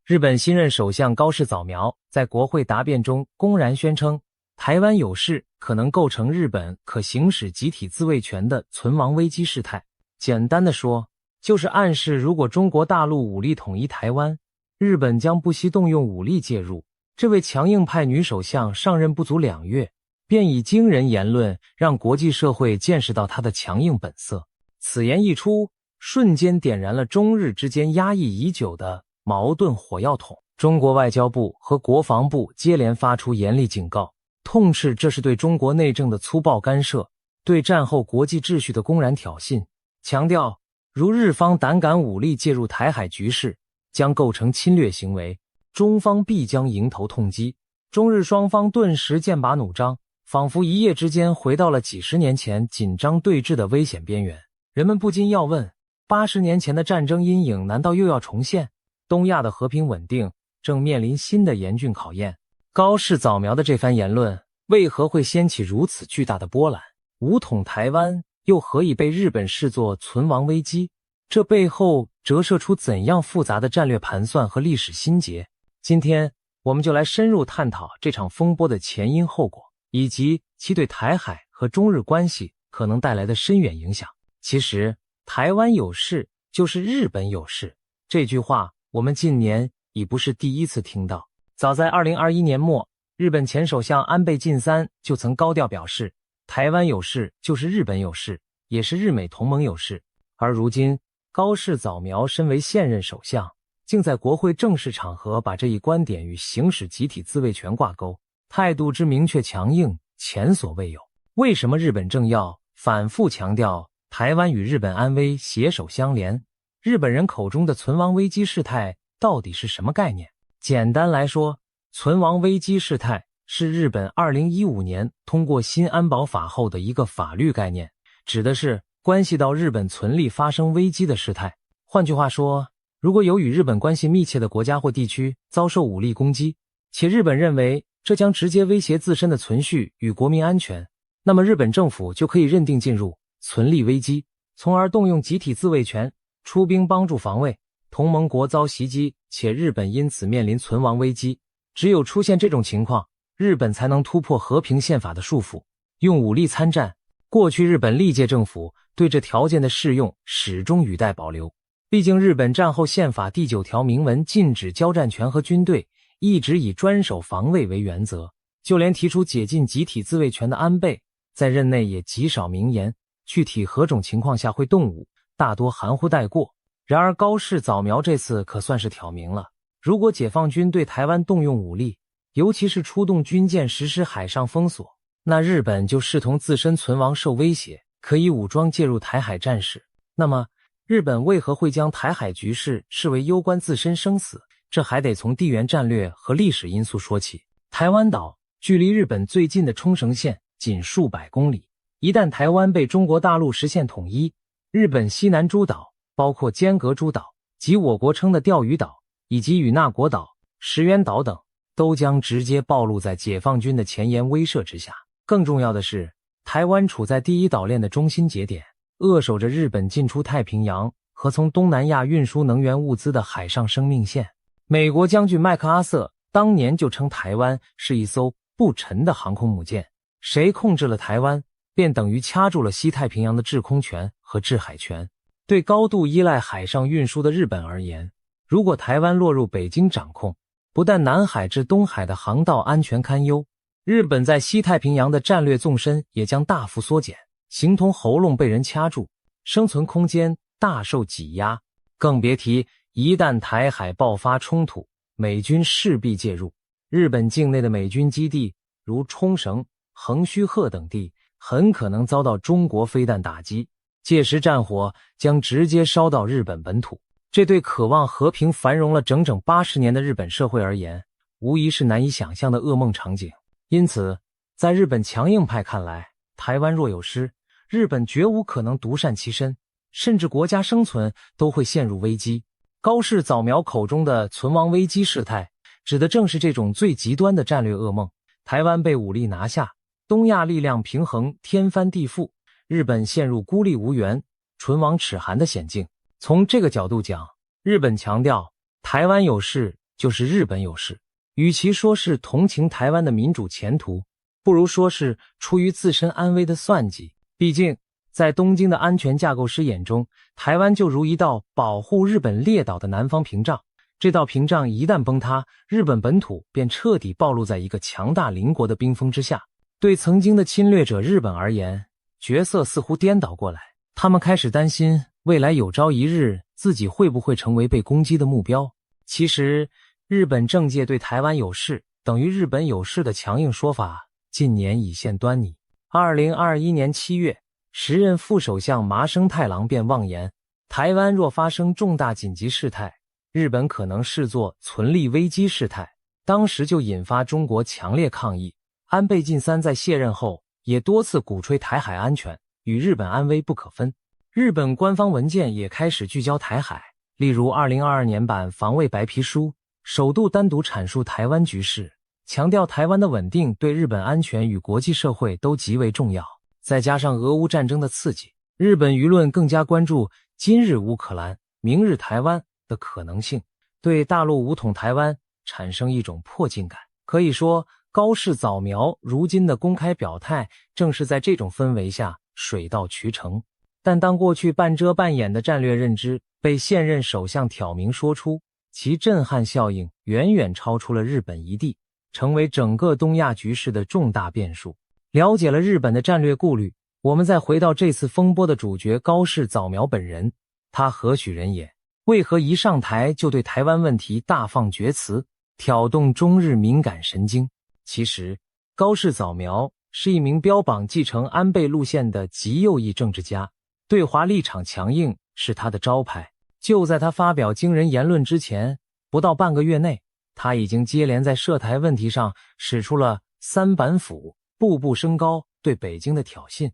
日本新任首相高市早苗在国会答辩中公然宣称，台湾有事可能构成日本可行使集体自卫权的存亡危机事态。简单的说，就是暗示如果中国大陆武力统一台湾，日本将不惜动用武力介入。这位强硬派女首相上任不足2月，便以惊人言论让国际社会见识到她的强硬本色。此言一出，瞬间点燃了中日之间压抑已久的矛盾火药桶。中国外交部和国防部接连发出严厉警告，痛斥这是对中国内政的粗暴干涉，对战后国际秩序的公然挑衅，强调如日方胆敢武力介入台海局势，将构成侵略行为，中方必将迎头痛击。中日双方顿时剑拔弩张，仿佛一夜之间回到了几十年前紧张对峙的危险边缘。人们不禁要问，80年前的战争阴影难道又要重现？东亚的和平稳定正面临新的严峻考验。高市早苗的这番言论为何会掀起如此巨大的波澜？武统台湾又何以被日本视作存亡危机？这背后折射出怎样复杂的战略盘算和历史心结？今天我们就来深入探讨这场风波的前因后果，以及其对台海和中日关系可能带来的深远影响。其实，台湾有事就是日本有事，这句话我们近年已不是第一次听到。早在2021年末，日本前首相安倍晋三就曾高调表示，台湾有事就是日本有事，也是日美同盟有事。而如今，高市早苗身为现任首相，竟在国会正式场合把这一观点与行使集体自卫权挂钩，态度之明确强硬，前所未有。为什么日本政要反复强调台湾与日本安危携手相连？日本人口中的存亡危机事态到底是什么概念？简单来说，存亡危机事态是日本2015年通过新安保法后的一个法律概念，指的是关系到日本存立发生危机的事态。换句话说，如果有与日本关系密切的国家或地区遭受武力攻击，且日本认为这将直接威胁自身的存续与国民安全，那么日本政府就可以认定进入存立危机，从而动用集体自卫权，出兵帮助防卫。同盟国遭袭击，且日本因此面临存亡危机，只有出现这种情况，日本才能突破和平宪法的束缚，用武力参战。过去日本历届政府对这条件的适用始终语带保留，毕竟日本战后宪法第9条明文禁止交战权和军队，一直以专守防卫为原则。就连提出解禁集体自卫权的安倍，在任内也极少明言具体何种情况下会动武，大多含糊带过。然而高市早苗这次可算是挑明了，如果解放军对台湾动用武力，尤其是出动军舰实施海上封锁，那日本就视同自身存亡受威胁，可以武装介入台海战事。那么日本为何会将台海局势视为攸关自身生死？这还得从地缘战略和历史因素说起。台湾岛距离日本最近的冲绳县仅数百公里，一旦台湾被中国大陆实现统一，日本西南诸岛包括尖阁诸岛及我国称的钓鱼岛，以及与那国岛、石垣岛等，都将直接暴露在解放军的前沿威慑之下。更重要的是，台湾处在第一岛链的中心节点，扼守着日本进出太平洋和从东南亚运输能源物资的海上生命线。美国将军麦克阿瑟当年就称台湾是一艘不沉的航空母舰，谁控制了台湾，便等于掐住了西太平洋的制空权和制海权。对高度依赖海上运输的日本而言，如果台湾落入北京掌控，不但南海至东海的航道安全堪忧，日本在西太平洋的战略纵深也将大幅缩减，形同喉咙被人掐住，生存空间大受挤压。更别提一旦台海爆发冲突，美军势必介入，日本境内的美军基地如冲绳、横须贺等地很可能遭到中国飞弹打击，届时战火将直接烧到日本本土。这对渴望和平繁荣了整整80年的日本社会而言，无疑是难以想象的噩梦场景。因此，在日本强硬派看来，台湾若有失，日本绝无可能独善其身，甚至国家生存都会陷入危机。高市早苗口中的存亡危机事态，指的正是这种最极端的战略噩梦。台湾被武力拿下，东亚力量平衡天翻地覆，日本陷入孤立无援、唇亡齿寒的险境。从这个角度讲，日本强调台湾有事就是日本有事。与其说是同情台湾的民主前途，不如说是出于自身安危的算计。毕竟在东京的安全架构师眼中，台湾就如一道保护日本列岛的南方屏障，这道屏障一旦崩塌，日本本土便彻底暴露在一个强大邻国的冰封之下。对曾经的侵略者日本而言，角色似乎颠倒过来，他们开始担心未来有朝一日自己会不会成为被攻击的目标。其实日本政界对台湾有事等于日本有事的强硬说法近年已现端倪。2021年7月，时任副首相麻生太郎便妄言，台湾若发生重大紧急事态，日本可能视作存立危机事态，当时就引发中国强烈抗议。安倍晋三在卸任后也多次鼓吹台海安全与日本安危不可分，日本官方文件也开始聚焦台海，例如2022年版防卫白皮书首度单独阐述台湾局势，强调台湾的稳定对日本安全与国际社会都极为重要。再加上俄乌战争的刺激，日本舆论更加关注今日乌克兰、明日台湾的可能性，对大陆武统台湾产生一种迫近感。可以说，高市早苗如今的公开表态，正是在这种氛围下水到渠成。但当过去半遮半掩的战略认知被现任首相挑明说出，其震撼效应远远超出了日本一地，成为整个东亚局势的重大变数。了解了日本的战略顾虑，我们再回到这次风波的主角高市早苗本人，他何许人也？为何一上台就对台湾问题大放厥词，挑动中日敏感神经？其实，高市早苗是一名标榜继承安倍路线的极右翼政治家，对华立场强硬是他的招牌。就在他发表惊人言论之前，不到半个月内，他已经接连在涉台问题上使出了三板斧，步步升高对北京的挑衅。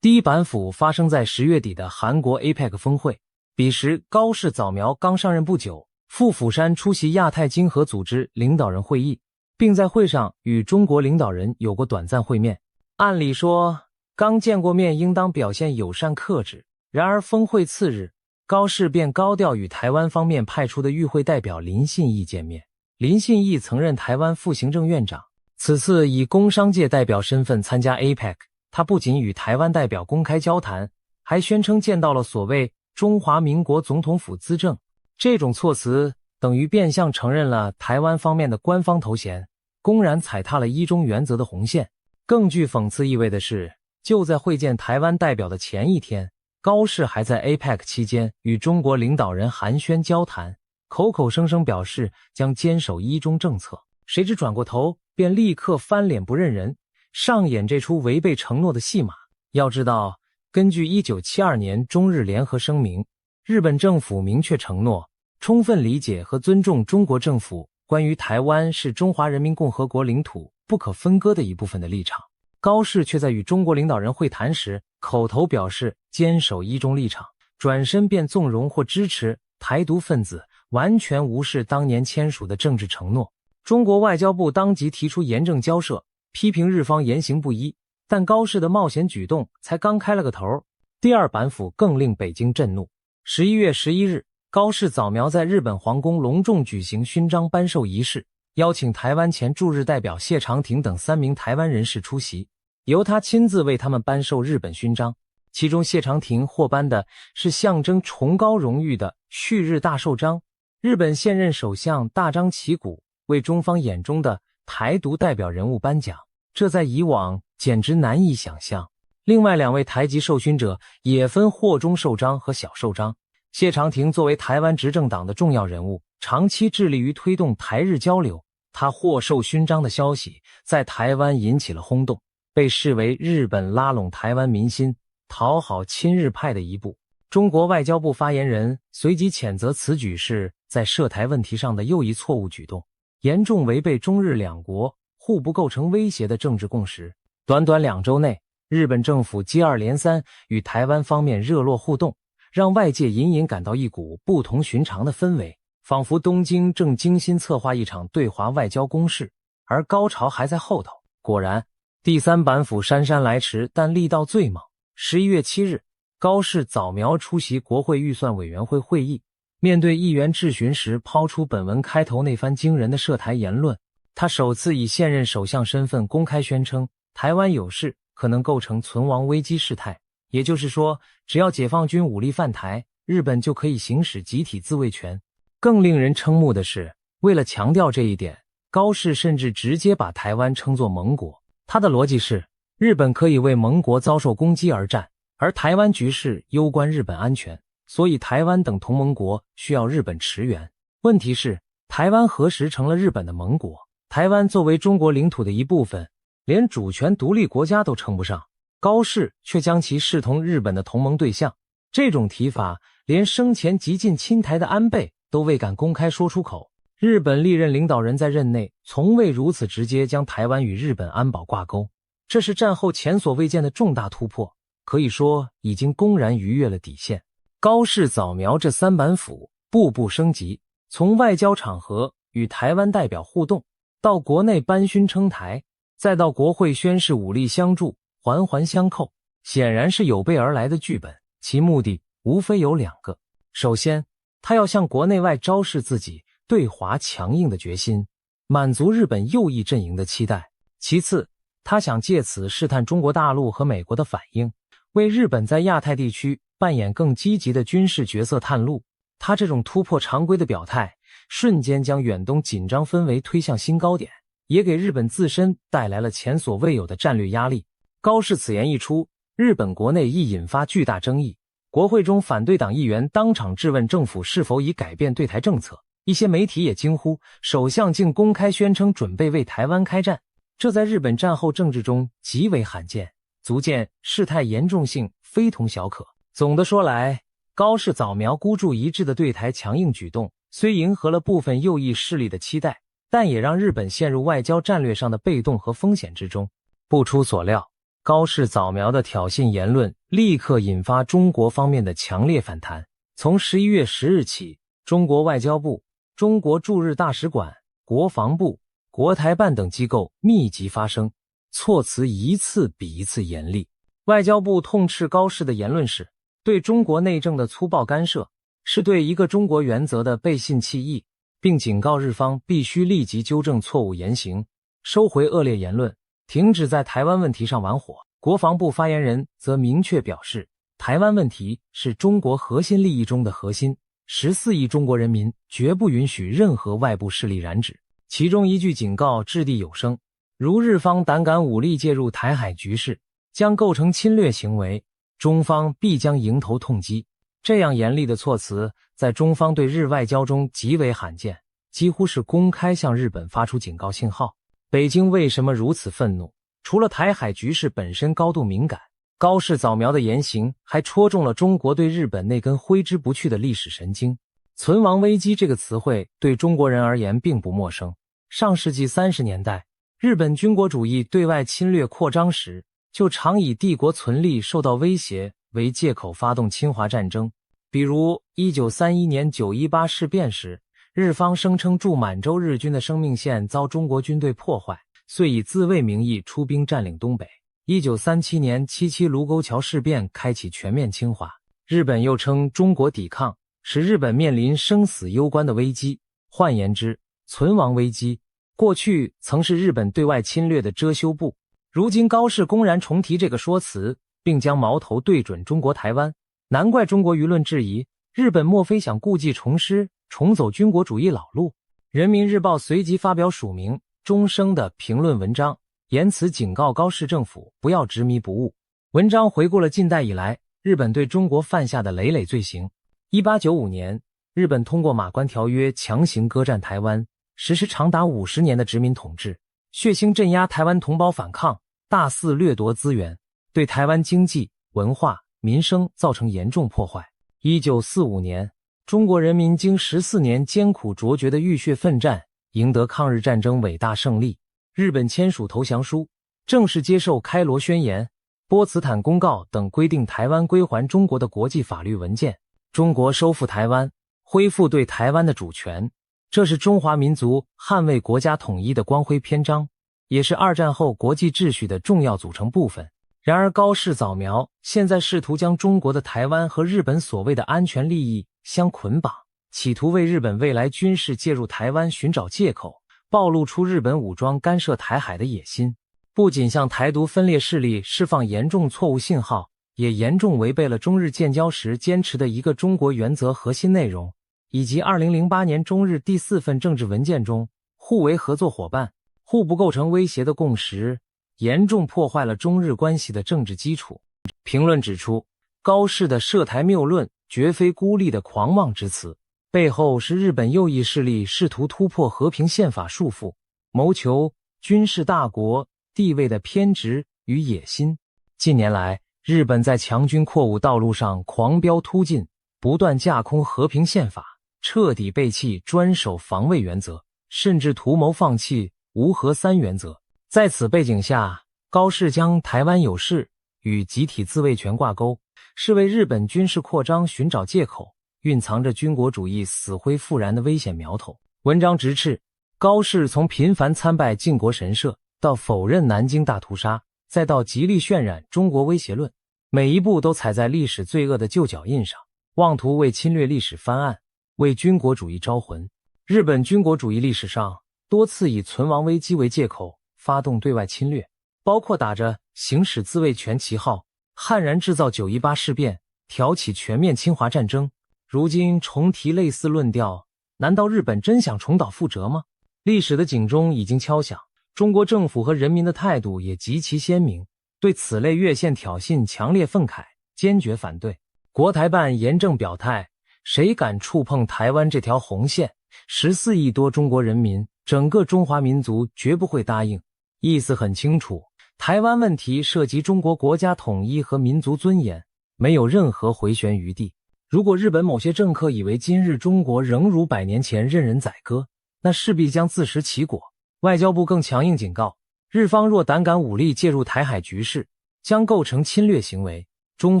第一板斧发生在10月底的韩国 APEC 峰会，彼时高市早苗刚上任不久，赴釜山出席亚太经合组织领导人会议，并在会上与中国领导人有过短暂会面。按理说，刚见过面应当表现友善克制，然而峰会次日，高市便高调与台湾方面派出的与会代表林信义见面。林信义曾任台湾副行政院长，此次以工商界代表身份参加 APEC， 他不仅与台湾代表公开交谈，还宣称见到了所谓中华民国总统府资政。这种措辞等于变相承认了台湾方面的官方头衔，公然踩踏了一中原则的红线。更具讽刺意味的是，就在会见台湾代表的前一天，高市还在 APEC 期间与中国领导人寒暄交谈，口口声声表示将坚守一中政策，谁知转过头便立刻翻脸不认人，上演这出违背承诺的戏码。要知道，根据1972年中日联合声明，日本政府明确承诺充分理解和尊重中国政府关于台湾是中华人民共和国领土不可分割的一部分的立场。高市却在与中国领导人会谈时口头表示坚守一中立场，转身便纵容或支持台独分子，完全无视当年签署的政治承诺。中国外交部当即提出严正交涉，批评日方言行不一，但高市的冒险举动才刚开了个头，第二板斧更令北京震怒。11月11日，高市早苗在日本皇宫隆重举行勋章颁授仪式，邀请台湾前驻日代表谢长廷等3名台湾人士出席，由他亲自为他们颁授日本勋章。其中谢长廷获颁的是象征崇高荣誉的旭日大寿章，日本现任首相大张旗鼓为中方眼中的台独代表人物颁奖，这在以往简直难以想象。另外2位台籍受勋者也分获中寿章和小寿章。谢长廷作为台湾执政党的重要人物，长期致力于推动台日交流，他获授勋章的消息在台湾引起了轰动，被视为日本拉拢台湾民心、讨好亲日派的一步。中国外交部发言人随即谴责此举是在涉台问题上的又一错误举动，严重违背中日两国互不构成威胁的政治共识。短短2周内，日本政府接二连三与台湾方面热络互动，让外界隐隐感到一股不同寻常的氛围，仿佛东京正精心策划一场对华外交攻势，而高潮还在后头。果然，第三板斧姗姗来迟，但力道最猛。11月7日，高市早苗出席国会预算委员会会议，面对议员质询时抛出本文开头那番惊人的涉台言论，他首次以现任首相身份公开宣称台湾有事可能构成存亡危机事态，也就是说，只要解放军武力犯台，日本就可以行使集体自卫权。更令人瞠目的是，为了强调这一点，高市甚至直接把台湾称作盟国。他的逻辑是，日本可以为盟国遭受攻击而战，而台湾局势攸关日本安全，所以台湾等同盟国需要日本驰援。问题是，台湾何时成了日本的盟国？台湾作为中国领土的一部分，连主权独立国家都称不上，高市却将其视同日本的同盟对象。这种提法，连生前极尽亲台的安倍都未敢公开说出口。日本历任领导人在任内从未如此直接将台湾与日本安保挂钩，这是战后前所未见的重大突破，可以说已经公然逾越了底线。高市早苗这三板斧步步升级，从外交场合与台湾代表互动，到国内班勋称台，再到国会宣誓武力相助，环环相扣，显然是有备而来的剧本。其目的无非有两个：首先，他要向国内外昭示自己对华强硬的决心，满足日本右翼阵营的期待；其次，他想借此试探中国大陆和美国的反应，为日本在亚太地区扮演更积极的军事角色探路。他这种突破常规的表态，瞬间将远东紧张氛围推向新高点，也给日本自身带来了前所未有的战略压力。高市此言一出，日本国内亦引发巨大争议，国会中反对党议员当场质问政府是否已改变对台政策，一些媒体也惊呼首相竟公开宣称准备为台湾开战，这在日本战后政治中极为罕见，足见事态严重性非同小可。总的说来，高市早苗孤注一掷的对台强硬举动，虽迎合了部分右翼势力的期待，但也让日本陷入外交战略上的被动和风险之中。不出所料，高市早苗的挑衅言论立刻引发中国方面的强烈反弹。从11月10日起，中国外交部、中国驻日大使馆、国防部、国台办等机构密集发声，措辞一次比一次严厉。外交部痛斥高市的言论是对中国内政的粗暴干涉，是对一个中国原则的背信弃义，并警告日方必须立即纠正错误言行，收回恶劣言论，停止在台湾问题上玩火。国防部发言人则明确表示，台湾问题是中国核心利益中的核心，14亿中国人民绝不允许任何外部势力染指。其中一句警告掷地有声，如日方胆敢武力介入台海局势，将构成侵略行为，中方必将迎头痛击。这样严厉的措辞，在中方对日外交中极为罕见，几乎是公开向日本发出警告信号。北京为什么如此愤怒？除了台海局势本身高度敏感，高市早苗的言行还戳中了中国对日本那根挥之不去的历史神经。存亡危机这个词汇对中国人而言并不陌生。上世纪30年代，日本军国主义对外侵略扩张时，就常以帝国存立受到威胁为借口发动侵华战争。比如1931年918事变时，日方声称驻满洲日军的生命线遭中国军队破坏，遂以自卫名义出兵占领东北。1937年77卢沟桥事变开启全面侵华，日本又称中国抵抗，使日本面临生死攸关的危机。换言之，存亡危机过去曾是日本对外侵略的遮羞布，如今高市公然重提这个说辞，并将矛头对准中国台湾，难怪中国舆论质疑，日本莫非想故技重施，重走军国主义老路？人民日报随即发表署名钟声的评论文章，言辞警告高市政府不要执迷不悟。文章回顾了近代以来日本对中国犯下的累累罪行。1895年，日本通过马关条约强行割占台湾，实施长达50年的殖民统治，血腥镇压台湾同胞反抗，大肆掠夺资源，对台湾经济、文化、民生造成严重破坏。1945年，中国人民经14年艰苦卓绝的浴血奋战，赢得抗日战争伟大胜利。日本签署投降书，正式接受开罗宣言、波茨坦公告等规定台湾归还中国的国际法律文件。中国收复台湾，恢复对台湾的主权，这是中华民族捍卫国家统一的光辉篇章，也是二战后国际秩序的重要组成部分。然而高市早苗现在试图将中国的台湾和日本所谓的安全利益相捆绑，企图为日本未来军事介入台湾寻找借口，暴露出日本武装干涉台海的野心。不仅向台独分裂势力释放严重错误信号，也严重违背了中日建交时坚持的一个中国原则核心内容，以及2008年中日第4份政治文件中互为合作伙伴、互不构成威胁的共识，严重破坏了中日关系的政治基础。评论指出，高市的涉台谬论绝非孤立的狂妄之词，背后是日本右翼势力试图突破和平宪法束缚，谋求军事大国地位的偏执与野心。近年来，日本在强军扩武道路上狂飙突进，不断架空和平宪法，彻底背弃专守防卫原则，甚至图谋放弃无核3原则。在此背景下，高市将台湾有事与集体自卫权挂钩，是为日本军事扩张寻找借口，蕴藏着军国主义死灰复燃的危险苗头。文章直斥，高市从频繁参拜靖国神社，到否认南京大屠杀，再到极力渲染中国威胁论，每一步都踩在历史罪恶的旧脚印上，妄图为侵略历史翻案，为军国主义招魂。日本军国主义历史上多次以存亡危机为借口发动对外侵略，包括打着行使自卫权旗号，悍然制造9·18事变，挑起全面侵华战争。如今重提类似论调，难道日本真想重蹈覆辙吗？历史的警钟已经敲响，中国政府和人民的态度也极其鲜明，对此类越线挑衅强烈愤慨，坚决反对。国台办严正表态，谁敢触碰台湾这条红线，14亿多中国人民，整个中华民族绝不会答应。意思很清楚，台湾问题涉及中国国家统一和民族尊严，没有任何回旋余地。如果日本某些政客以为今日中国仍如100年前任人宰割，那势必将自食其果。外交部更强硬警告，日方若胆敢武力介入台海局势，将构成侵略行为，中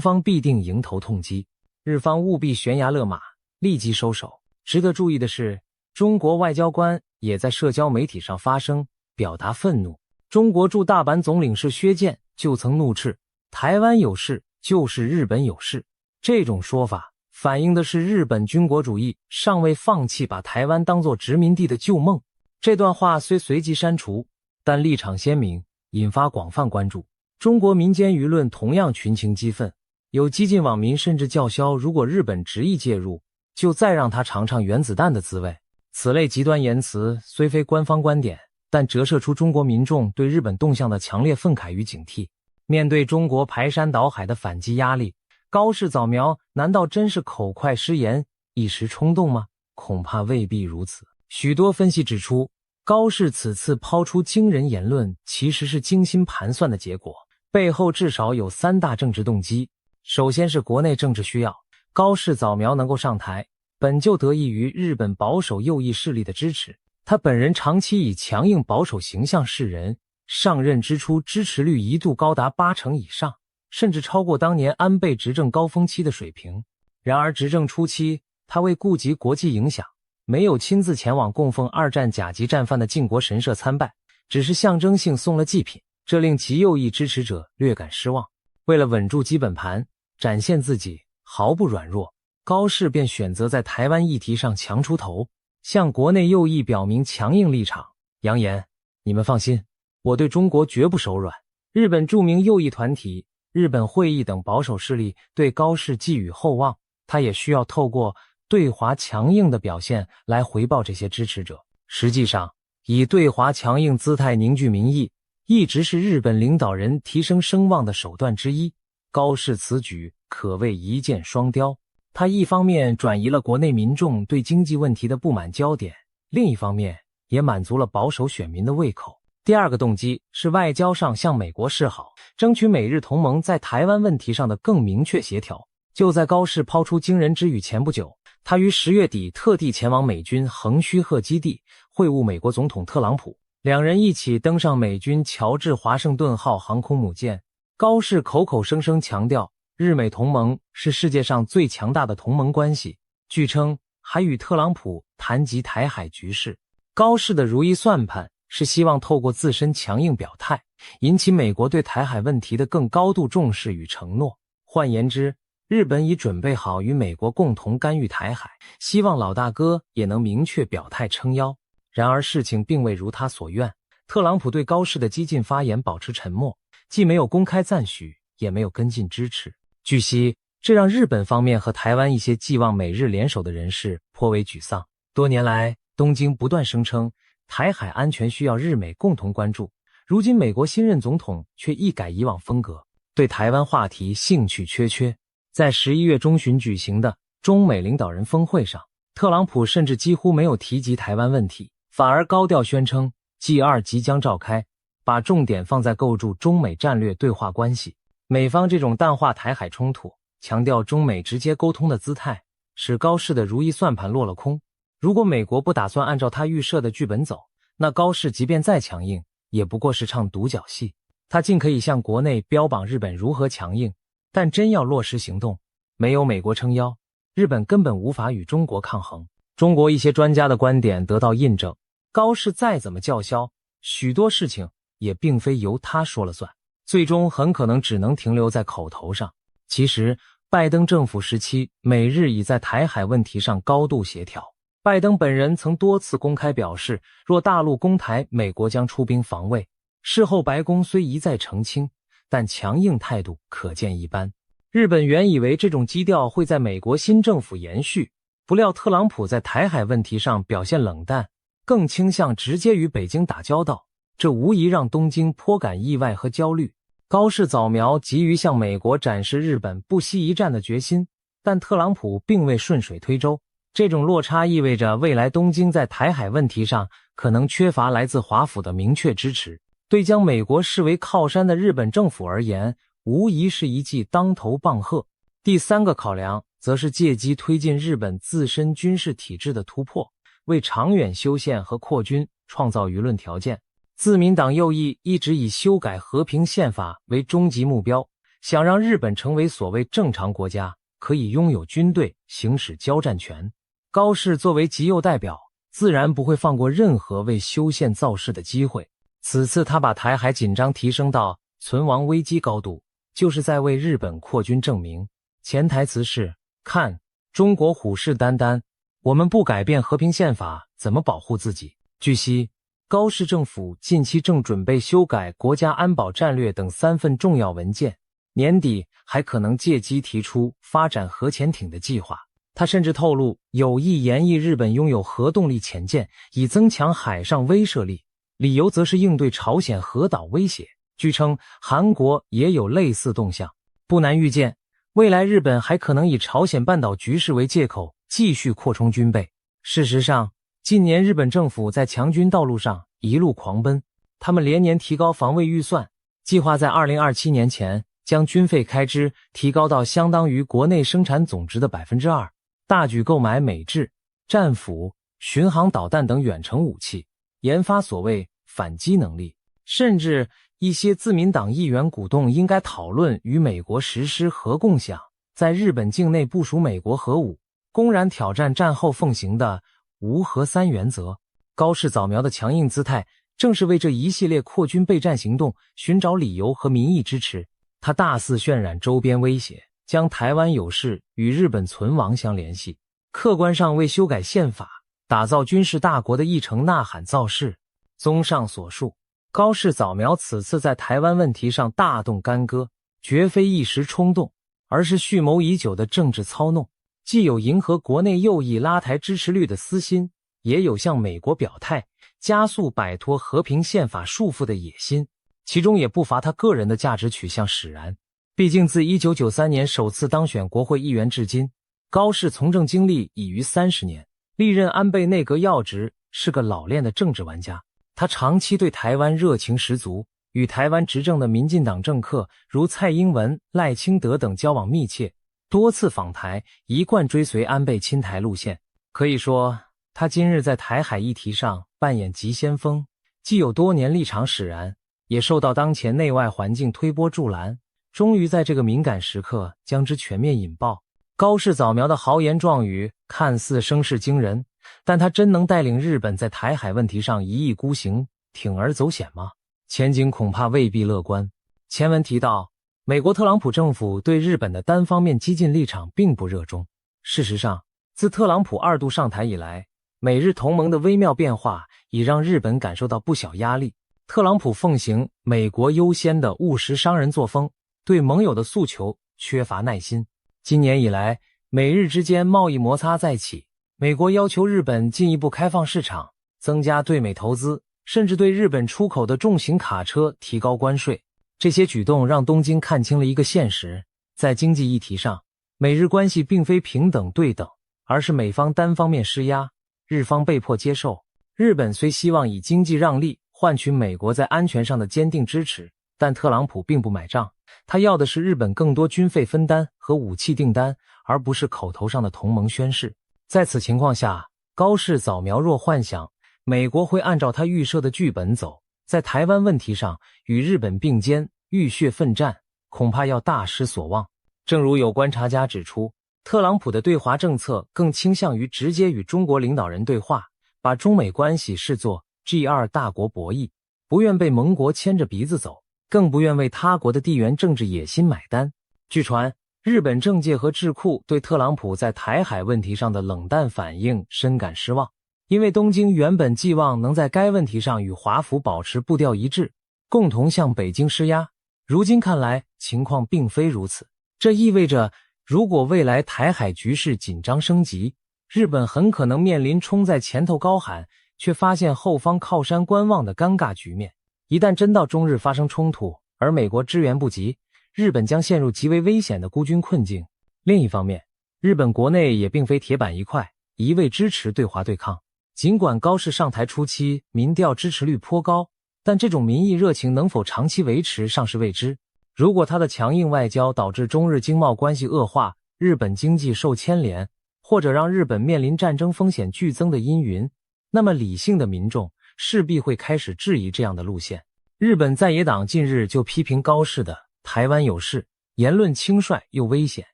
方必定迎头痛击。日方务必悬崖勒马，立即收手。值得注意的是，中国外交官也在社交媒体上发声，表达愤怒。中国驻大阪总领事薛健就曾怒斥，台湾有事就是日本有事。这种说法反映的是日本军国主义尚未放弃把台湾当作殖民地的旧梦。这段话虽随即删除，但立场鲜明，引发广泛关注。中国民间舆论同样群情激愤，有激进网民甚至叫嚣，如果日本执意介入，就再让他尝尝原子弹的滋味。此类极端言辞虽非官方观点，但折射出中国民众对日本动向的强烈愤慨与警惕。面对中国排山倒海的反击压力，高市早苗难道真是口快失言，一时冲动吗？恐怕未必如此。许多分析指出，高市此次抛出惊人言论其实是精心盘算的结果，背后至少有3大政治动机。首先是国内政治需要，高市早苗能够上台，本就得益于日本保守右翼势力的支持。他本人长期以强硬保守形象示人，上任之初支持率一度高达80%以上，甚至超过当年安倍执政高峰期的水平。然而执政初期，他为顾及国际影响，没有亲自前往供奉2战甲级战犯的靖国神社参拜，只是象征性送了祭品，这令其右翼支持者略感失望。为了稳住基本盘，展现自己毫不软弱，高市便选择在台湾议题上强出头，向国内右翼表明强硬立场，扬言你们放心，我对中国绝不手软。日本著名右翼团体、日本会议等保守势力对高市寄予厚望，他也需要透过对华强硬的表现来回报这些支持者。实际上，以对华强硬姿态凝聚民意，一直是日本领导人提升声望的手段之一。高市此举可谓一箭双雕，他一方面转移了国内民众对经济问题的不满焦点，另一方面也满足了保守选民的胃口。第二个动机是外交上向美国示好，争取美日同盟在台湾问题上的更明确协调。就在高市抛出惊人之语前不久，他于10月底特地前往美军横须贺基地会晤美国总统特朗普，两人一起登上美军乔治华盛顿号航空母舰。高市口口声声强调日美同盟是世界上最强大的同盟关系，据称还与特朗普谈及台海局势。高市的如意算盘是希望透过自身强硬表态，引起美国对台海问题的更高度重视与承诺。换言之，日本已准备好与美国共同干预台海，希望老大哥也能明确表态撑腰。然而事情并未如他所愿，特朗普对高市的激进发言保持沉默，既没有公开赞许，也没有跟进支持。据悉，这让日本方面和台湾一些寄望美日联手的人士颇为沮丧。多年来，东京不断声称台海安全需要日美共同关注，如今美国新任总统却一改以往风格，对台湾话题兴趣缺缺。在11月中旬举行的中美领导人峰会上，特朗普甚至几乎没有提及台湾问题，反而高调宣称 G2 即将召开，把重点放在构筑中美战略对话关系。美方这种淡化台海冲突，强调中美直接沟通的姿态，使高市的如意算盘落了空。如果美国不打算按照他预设的剧本走，那高市即便再强硬，也不过是唱独角戏。他尽可以向国内标榜日本如何强硬，但真要落实行动，没有美国撑腰，日本根本无法与中国抗衡。中国一些专家的观点得到印证，高市再怎么叫嚣，许多事情也并非由他说了算，最终很可能只能停留在口头上。其实，拜登政府时期，美日已在台海问题上高度协调。拜登本人曾多次公开表示，若大陆攻台，美国将出兵防卫。事后白宫虽一再澄清，但强硬态度可见一斑。日本原以为这种基调会在美国新政府延续，不料特朗普在台海问题上表现冷淡，更倾向直接与北京打交道，这无疑让东京颇感意外和焦虑。高市早苗急于向美国展示日本不惜一战的决心，但特朗普并未顺水推舟。这种落差意味着未来东京在台海问题上可能缺乏来自华府的明确支持，对将美国视为靠山的日本政府而言，无疑是一记当头棒喝。第三个考量则是借机推进日本自身军事体制的突破，为长远修宪和扩军创造舆论条件。自民党右翼一直以修改和平宪法为终极目标，想让日本成为所谓正常国家，可以拥有军队，行使交战权。高市作为极右代表，自然不会放过任何为修宪造势的机会。此次他把台海紧张提升到存亡危机高度，就是在为日本扩军证明。潜台词是，看，中国虎视眈眈，我们不改变和平宪法，怎么保护自己？据悉，高市政府近期正准备修改国家安保战略等3份重要文件，年底还可能借机提出发展核潜艇的计划。他甚至透露有意研议日本拥有核动力潜舰，以增强海上威慑力，理由则是应对朝鲜核岛威胁。据称，韩国也有类似动向。不难预见，未来日本还可能以朝鲜半岛局势为借口，继续扩充军备。事实上，近年日本政府在强军道路上一路狂奔，他们连年提高防卫预算，计划在2027年前将军费开支提高到相当于国内生产总值的 2%，大举购买美制、战斧、巡航导弹等远程武器，研发所谓反击能力。甚至一些自民党议员鼓动应该讨论与美国实施核共享，在日本境内部署美国核武，公然挑战战后奉行的无核3原则。高市早苗的强硬姿态正是为这一系列扩军备战行动寻找理由和民意支持。他大肆渲染周边威胁，将台湾有事与日本存亡相联系，客观上为修改宪法、打造军事大国的议程呐喊造势。综上所述，高市早苗此次在台湾问题上大动干戈，绝非一时冲动，而是蓄谋已久的政治操弄，既有迎合国内右翼拉抬支持率的私心，也有向美国表态，加速摆脱和平宪法束缚的野心，其中也不乏他个人的价值取向使然。毕竟自1993年首次当选国会议员至今，高市从政经历已逾30年，历任安倍内阁要职，是个老练的政治玩家。他长期对台湾热情十足，与台湾执政的民进党政客如蔡英文、赖清德等交往密切，多次访台，一贯追随安倍亲台路线。可以说，他今日在台海议题上扮演急先锋，既有多年立场使然，也受到当前内外环境推波助澜，终于在这个敏感时刻将之全面引爆。高市早苗的豪言壮语看似声势惊人，但他真能带领日本在台海问题上一意孤行，铤而走险吗？前景恐怕未必乐观。前文提到，美国特朗普政府对日本的单方面激进立场并不热衷。事实上，自特朗普2度上台以来，美日同盟的微妙变化已让日本感受到不小压力。特朗普奉行美国优先的务实商人作风，对盟友的诉求缺乏耐心。今年以来，美日之间贸易摩擦再起，美国要求日本进一步开放市场，增加对美投资，甚至对日本出口的重型卡车提高关税。这些举动让东京看清了一个现实，在经济议题上，美日关系并非平等对等，而是美方单方面施压，日方被迫接受。日本虽希望以经济让利换取美国在安全上的坚定支持，但特朗普并不买账，他要的是日本更多军费分担和武器订单，而不是口头上的同盟宣誓。在此情况下，高市早苗若幻想美国会按照他预设的剧本走，在台湾问题上与日本并肩浴血奋战，恐怕要大失所望。正如有观察家指出，特朗普的对华政策更倾向于直接与中国领导人对话，把中美关系视作 G2 大国博弈，不愿被盟国牵着鼻子走，更不愿为他国的地缘政治野心买单。据传，日本政界和智库对特朗普在台海问题上的冷淡反应深感失望，因为东京原本寄望能在该问题上与华府保持步调一致，共同向北京施压。如今看来，情况并非如此。这意味着，如果未来台海局势紧张升级，日本很可能面临冲在前头高喊，却发现后方靠山观望的尴尬局面。一旦真到中日发生冲突，而美国支援不及，日本将陷入极为危险的孤军困境。另一方面，日本国内也并非铁板一块，一味支持对华对抗。尽管高市上台初期民调支持率颇高，但这种民意热情能否长期维持尚是未知。如果他的强硬外交导致中日经贸关系恶化，日本经济受牵连，或者让日本面临战争风险剧增的阴云，那么理性的民众势必会开始质疑这样的路线。日本在野党近日就批评高市的台湾有事言论轻率又危险，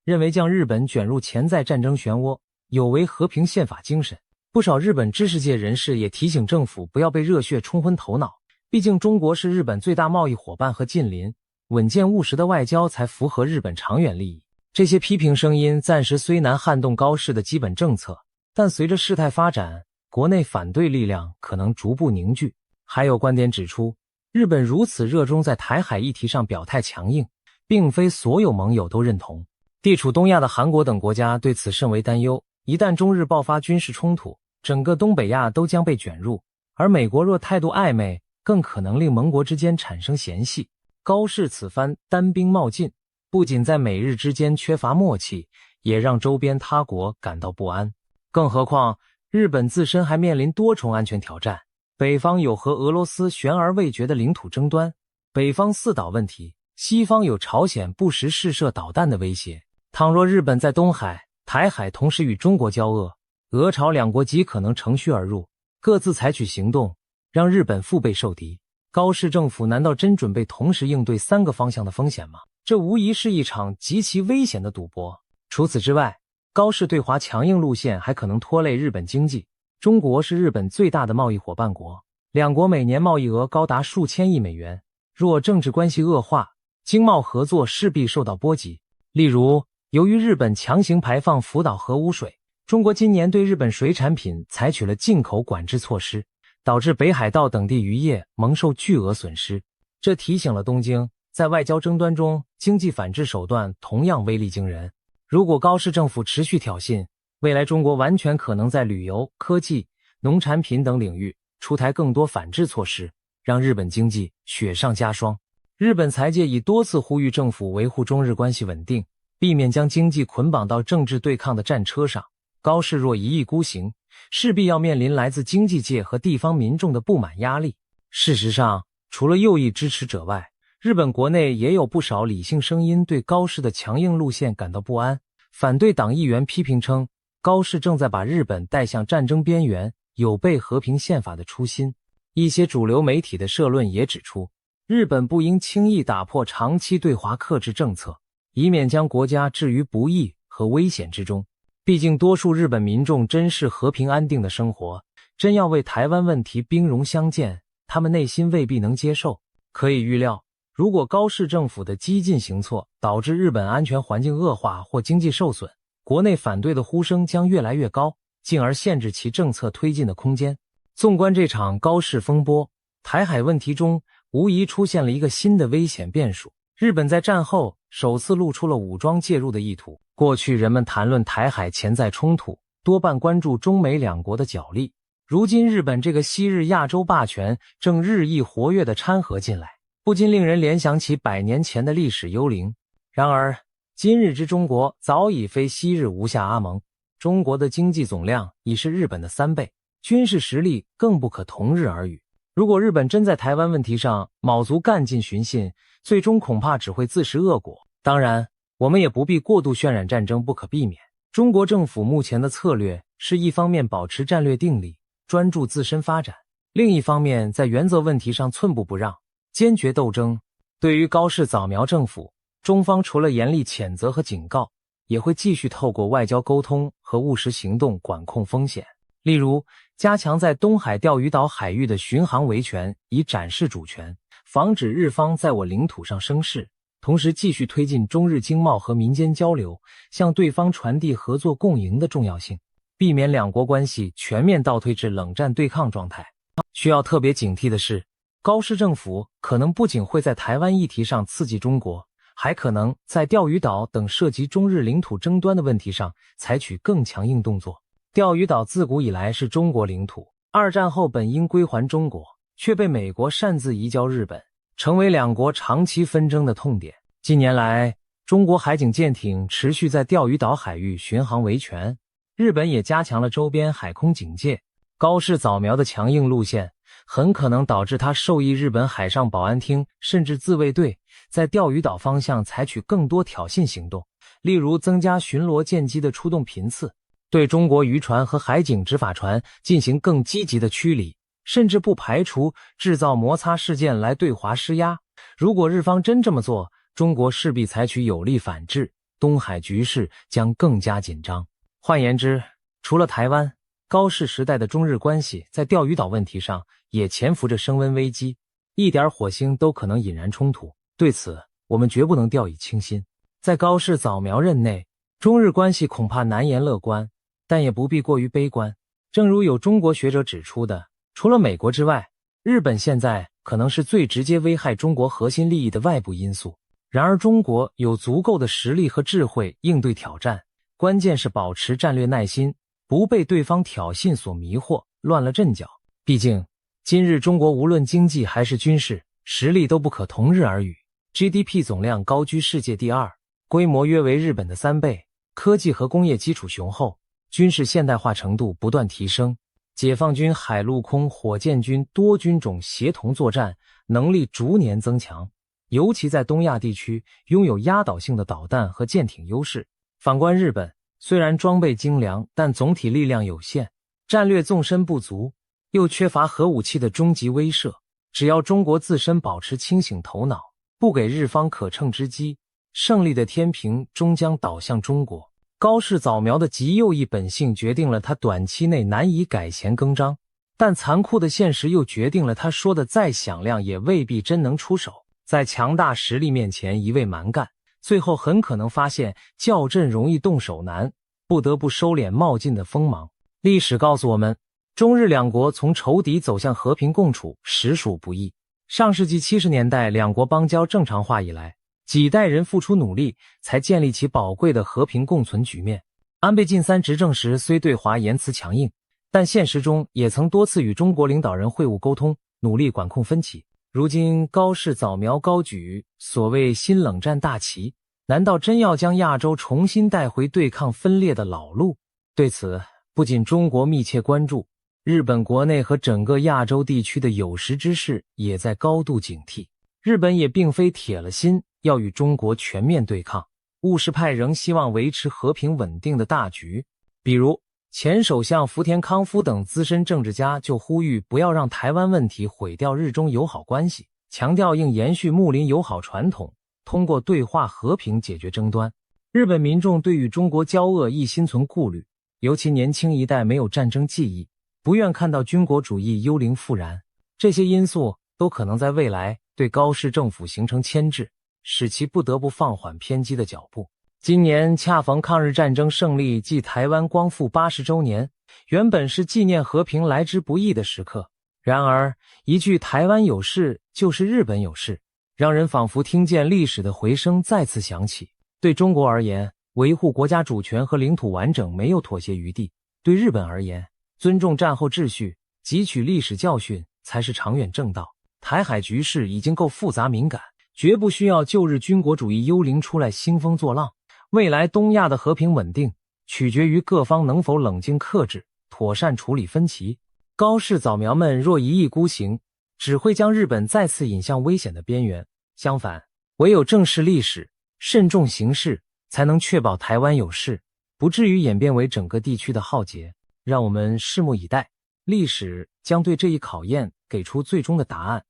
认为将日本卷入潜在战争漩涡，有违和平宪法精神。不少日本知识界人士也提醒政府不要被热血冲昏头脑，毕竟中国是日本最大贸易伙伴和近邻，稳健务实的外交才符合日本长远利益。这些批评声音暂时虽难撼动高市的基本政策，但随着事态发展，国内反对力量可能逐步凝聚。还有观点指出，日本如此热衷在台海议题上表态强硬，并非所有盟友都认同。地处东亚的韩国等国家对此甚为担忧，一旦中日爆发军事冲突，整个东北亚都将被卷入，而美国若态度暧昧，更可能令盟国之间产生嫌隙。高市此番单兵冒进，不仅在美日之间缺乏默契，也让周边他国感到不安。更何况，日本自身还面临多重安全挑战，北方有和俄罗斯悬而未决的领土争端，北方四岛问题，西方有朝鲜不时试射导弹的威胁。倘若日本在东海、台海同时与中国交恶，俄朝两国极可能乘虚而入，各自采取行动，让日本腹背受敌。高市政府难道真准备同时应对3个方向的风险吗？这无疑是一场极其危险的赌博。除此之外，高市对华强硬路线还可能拖累日本经济。中国是日本最大的贸易伙伴国，两国每年贸易额高达数千亿美元。若政治关系恶化，经贸合作势必受到波及。例如，由于日本强行排放福岛核污水，中国今年对日本水产品采取了进口管制措施，导致北海道等地渔业蒙受巨额损失。这提醒了东京，在外交争端中，经济反制手段同样威力惊人。如果高市政府持续挑衅，未来中国完全可能在旅游、科技、农产品等领域出台更多反制措施，让日本经济雪上加霜。日本财界已多次呼吁政府维护中日关系稳定，避免将经济捆绑到政治对抗的战车上。高市若一意孤行，势必要面临来自经济界和地方民众的不满压力。事实上，除了右翼支持者外，日本国内也有不少理性声音对高市的强硬路线感到不安。反对党议员批评称，高市正在把日本带向战争边缘，有悖和平宪法的初心。一些主流媒体的社论也指出，日本不应轻易打破长期对华克制政策，以免将国家置于不义和危险之中。毕竟多数日本民众珍视和平安定的生活，真要为台湾问题兵戎相见，他们内心未必能接受。可以预料，如果高市政府的激进行措导致日本安全环境恶化或经济受损，国内反对的呼声将越来越高，进而限制其政策推进的空间。纵观这场高市风波，台海问题中无疑出现了一个新的危险变数。日本在战后首次露出了武装介入的意图。过去人们谈论台海潜在冲突，多半关注中美两国的角力。如今日本这个昔日亚洲霸权正日益活跃地掺和进来，不禁令人联想起100年前的历史幽灵。然而，今日之中国早已非昔日吴下阿蒙，中国的经济总量已是日本的3倍，军事实力更不可同日而语。如果日本真在台湾问题上卯足干劲寻衅，最终恐怕只会自食恶果。当然，我们也不必过度渲染战争不可避免。中国政府目前的策略是一方面保持战略定力，专注自身发展，另一方面在原则问题上寸步不让，坚决斗争。对于高市早苗政府，中方除了严厉谴责和警告，也会继续透过外交沟通和务实行动管控风险。例如，加强在东海钓鱼岛海域的巡航维权，以展示主权，防止日方在我领土上生事，同时继续推进中日经贸和民间交流，向对方传递合作共赢的重要性，避免两国关系全面倒退至冷战对抗状态。需要特别警惕的是，高市政府可能不仅会在台湾议题上刺激中国，还可能在钓鱼岛等涉及中日领土争端的问题上采取更强硬动作。钓鱼岛自古以来是中国领土，二战后本应归还中国，却被美国擅自移交日本，成为两国长期纷争的痛点。近年来，中国海警舰艇持续在钓鱼岛海域巡航维权，日本也加强了周边海空警戒。高市早苗的强硬路线很可能导致他授意日本海上保安厅甚至自卫队在钓鱼岛方向采取更多挑衅行动，例如增加巡逻舰机的出动频次，对中国渔船和海警执法船进行更积极的驱离，甚至不排除制造摩擦事件来对华施压。如果日方真这么做，中国势必采取有力反制，东海局势将更加紧张。换言之，除了台湾，高市时代的中日关系在钓鱼岛问题上也潜伏着升温危机，一点火星都可能引燃冲突。对此，我们绝不能掉以轻心。在高市早苗任内，中日关系恐怕难言乐观，但也不必过于悲观。正如有中国学者指出的，除了美国之外，日本现在可能是最直接危害中国核心利益的外部因素。然而中国有足够的实力和智慧应对挑战，关键是保持战略耐心，不被对方挑衅所迷惑，乱了阵脚。毕竟，今日中国无论经济还是军事实力都不可同日而语。GDP 总量高居世界第2，规模约为日本的3倍，科技和工业基础雄厚，军事现代化程度不断提升。解放军海陆空火箭军多军种协同作战能力逐年增强，尤其在东亚地区拥有压倒性的导弹和舰艇优势。反观日本，虽然装备精良，但总体力量有限，战略纵深不足，又缺乏核武器的终极威慑。只要中国自身保持清醒头脑，不给日方可乘之机，胜利的天平终将倒向中国。高市早苗的极右翼本性决定了他短期内难以改弦更张，但残酷的现实又决定了他说的再响亮也未必真能出手。在强大实力面前一味蛮干，最后很可能发现校正容易动手难，不得不收敛冒进的锋芒。历史告诉我们，中日两国从仇敌走向和平共处实属不易。上世纪70年代两国邦交正常化以来，几代人付出努力才建立起宝贵的和平共存局面。安倍晋三执政时虽对华言辞强硬，但现实中也曾多次与中国领导人会晤沟通，努力管控分歧。如今高市早苗高举所谓新冷战大旗，难道真要将亚洲重新带回对抗分裂的老路？对此，不仅中国密切关注，日本国内和整个亚洲地区的有识之士也在高度警惕。日本也并非铁了心要与中国全面对抗，务实派仍希望维持和平稳定的大局。比如前首相福田康夫等资深政治家就呼吁不要让台湾问题毁掉日中友好关系，强调应延续睦邻友好传统，通过对话和平解决争端。日本民众对与中国交恶亦心存顾虑，尤其年轻一代没有战争记忆，不愿看到军国主义幽灵复燃，这些因素都可能在未来对高氏政府形成牵制，使其不得不放缓偏激的脚步。今年恰逢抗日战争胜利暨台湾光复80周年，原本是纪念和平来之不易的时刻。然而，一句台湾有事就是日本有事，让人仿佛听见历史的回声再次响起。对中国而言，维护国家主权和领土完整没有妥协余地；对日本而言，尊重战后秩序，汲取历史教训才是长远正道。台海局势已经够复杂敏感，绝不需要旧日军国主义幽灵出来兴风作浪。未来东亚的和平稳定，取决于各方能否冷静克制，妥善处理分歧。高氏早苗们若一意孤行，只会将日本再次引向危险的边缘。相反，唯有正视历史，慎重行事，才能确保台湾有事不至于演变为整个地区的浩劫。让我们拭目以待，历史将对这一考验给出最终的答案。